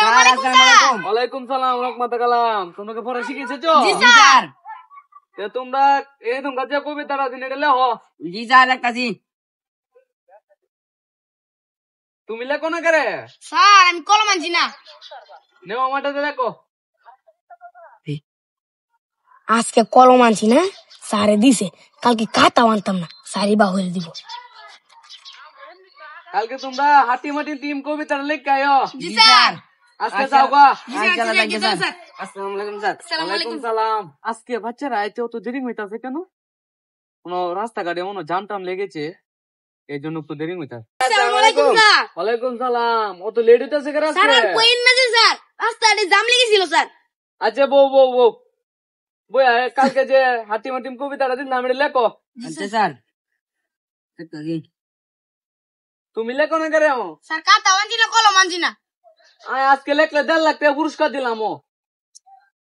আসসালামু আলাইকুম স্যার। ওয়ালাইকুম সালাম রহমতুল্লাহ কালাম। তোমাকে পড়া শিখেছো? জি স্যার। তোমরা এই তোমরা যে কবিতাটা দিনে গেলে হ জি স্যার একটা জি। তুমি লেখো না করে স্যার আমি কলম আনছি না। নেও আমারটাতে লেখো। আজকে কলম আনছি না, স্যারে দিছে, কালকে খাতা আনতাম না, স্যারই বা হয়ে দিব। কালকে তোমরা হাতি মাটি টিম কবিতাটা লেখ আয়ো। জি স্যার। আজকে যাও গা। জি স্যার, জি স্যার, স্যার। আসসালামু আলাইকুম স্যার। আসসালামু ওয়ালাইকুম আলাইকুম। সালাম। আজকে বাচ্চারা আইতে অত দেরি হইতাছে কেন? কোনো রাস্তাঘাটে মনে জাম টাম লেগেছে, এই জন্য একটু দেরি হইতাছে। আসসালামু আলাইকুম স্যার। ওয়ালাইকুম সালাম। অত লেট হইতাছে কেন স্যার আজকে? আর কইন না যে স্যার, রাস্তাতে জাম লেগেছিল স্যার। আচ্ছা বউ বউ বউ বই কালকে যে হাতি মাটিম কবিতাটা দিলাম এটা লেখো। আচ্ছা স্যার। তুমি লেখো না কেন? স্যার খাতা আনছি না, কলম আনছি না। আজকে লেখলে 1.5 লাখ টাকা পুরস্কার দিলাম।